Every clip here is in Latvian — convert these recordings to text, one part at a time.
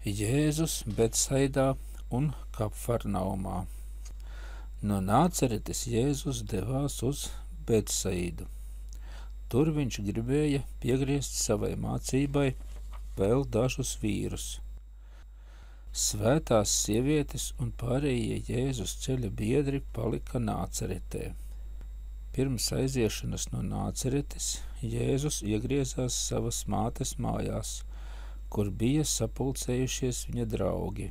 Jēzus Betsaidā un Kafarnaumā. No Nāceretes Jēzus devās uz Betsaidu. Tur viņš gribēja piegriezt savai mācībai vēl dažus vīrus. Svētās sievietes un pārējie Jēzus ceļa biedri palika Nāceretē. Pirms aiziešanas no Nāceretes Jēzus iegriezās savas mātes mājās, kur bija sapulcējušies viņa draugi.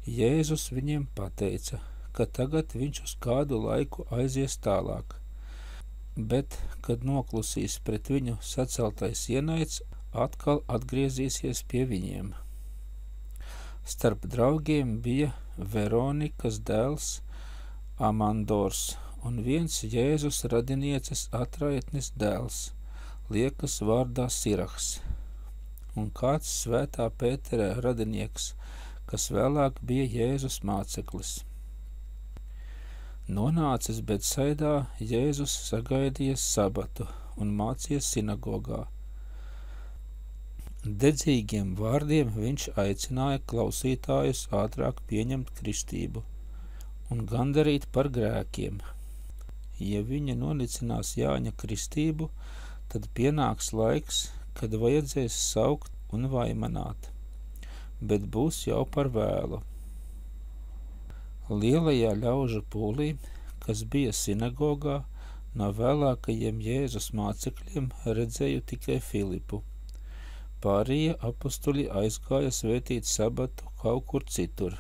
Jēzus viņiem pateica, ka tagad viņš uz kādu laiku aizies tālāk, bet, kad noklusīs pret viņu saceltais ienaids, atkal atgriezīsies pie viņiem. Starp draugiem bija Veronikas dēls Amandors un viens Jēzus radinieces atraitnes dēls, liekas vārdā Sirahs, un kāds svētā Pētera radinieks, kas vēlāk bija Jēzus māceklis. Nonācis Betsaidā, Jēzus sagaidīja sabatu un mācīja sinagogā. Dedzīgiem vārdiem viņš aicināja klausītājus ātrāk pieņemt kristību un gandarīt par grēkiem. Ja viņi nonicinās Jāņa kristību, tad pienāks laiks, kad vajadzēs saukt un vaimanāt, bet būs jau par vēlu. Lielajā ļaužu pūlī, kas bija sinagogā, no vēlākajiem Jēzus mācekļiem redzēju tikai Filipu. Pārējie apustuļi aizgāja svētīt sabatu kaut kur citur.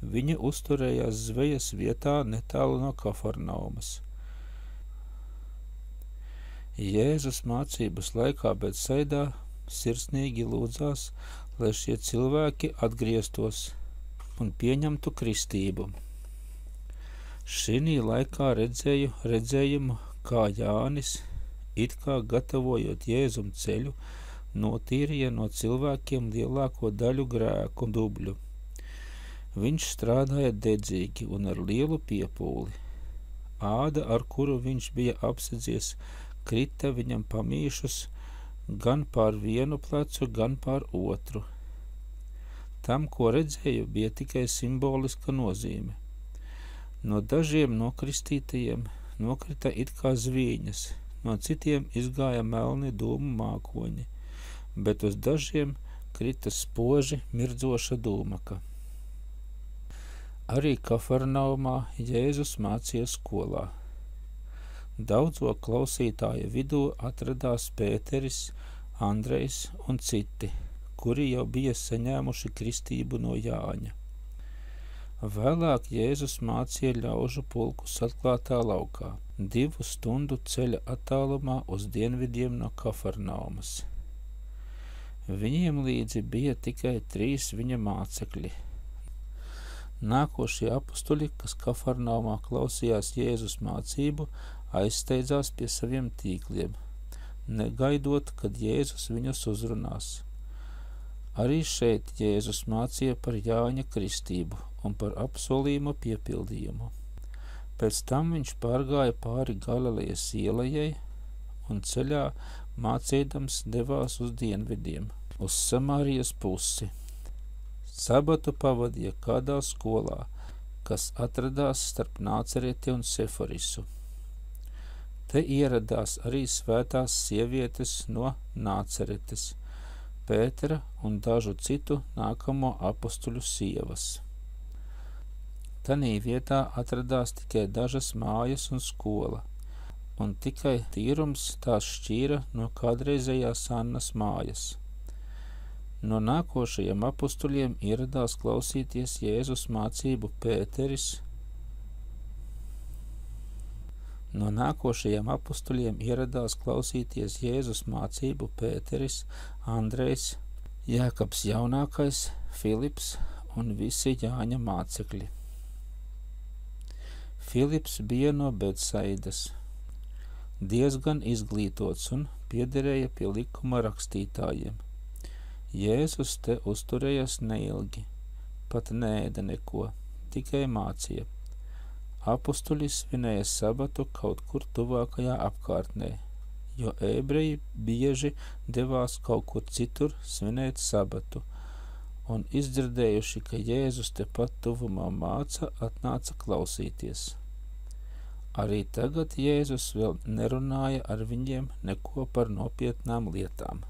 Viņi uzturējās zvejas vietā netālu no Kafarnaumas. Jēzus mācības laikā Betsaidā sirsnīgi lūdzās, lai šie cilvēki atgrieztos un pieņemtu kristību. Šinī laikā redzēju redzējumu, kā Jānis, it kā gatavojot Jēzum ceļu, notīrīja no cilvēkiem lielāko daļu grēku dubļu. Viņš strādāja dedzīgi un ar lielu piepūli. Āda, ar kuru viņš bija apsedzies, krita viņam pamīšus gan pār vienu plecu, gan pār otru. Tam, ko redzēju, bija tikai simboliska nozīme. No dažiem nokristītajiem nokrita it kā zvīņas, no citiem izgāja melni dūmu mākoņi, bet uz dažiem krita spoži mirdzoša dūmaka. Arī Kafarnaumā Jēzus mācīja skolā. Daudzo klausītāju vidū atradās Pēteris, Andrejs un citi, kuri jau bija saņēmuši kristību no Jāņa. Vēlāk Jēzus mācīja ļaužu pulkus atklātā laukā, 2 stundu ceļa attālumā uz dienvidiem no Kafarnaumas. Viņiem līdzi bija tikai 3 viņa mācekļi. Nākošie apustuļi, kas Kafarnaumā klausījās Jēzus mācību, aizsteidzās pie saviem tīkliem, negaidot, kad Jēzus viņus uzrunās. Arī šeit Jēzus mācīja par Jāņa kristību un par apsolījumu piepildījumu. Pēc tam viņš pārgāja pāri Galilejas ielai un ceļā mācīdams devās uz dienvidiem, uz Samārijas pusi. Sabatu pavadīja kādā skolā, kas atradās starp Nācereti un Sefarisu. Te ieradās arī svētās sievietes no Nāceretes, Pētera un dažu citu nākamo apustuļu sievas. Tanī vietā atradās tikai dažas mājas un skola, un tikai tīrums tās šķīra no kādreizējās Annas mājas. No nākošajiem apustuļiem ieradās klausīties Jēzus mācību Pēteris, Andrejs, Jēkabs jaunākais, Filips un visi Jāņa mācekļi. Filips bija no Betsaidas, diezgan izglītots un piederēja pie likuma rakstītājiem. Jēzus te uzturējās neilgi, pat neēda neko, tikai mācīja. Apustuļi svinēja sabatu kaut kur tuvākajā apkārtnē, jo ebreji bieži devās kaut kur citur svinēt sabatu, un izdzirdējuši, ka Jēzus tepat tuvumā māca, atnāca klausīties. Arī tagad Jēzus vēl nerunāja ar viņiem neko par nopietnām lietām.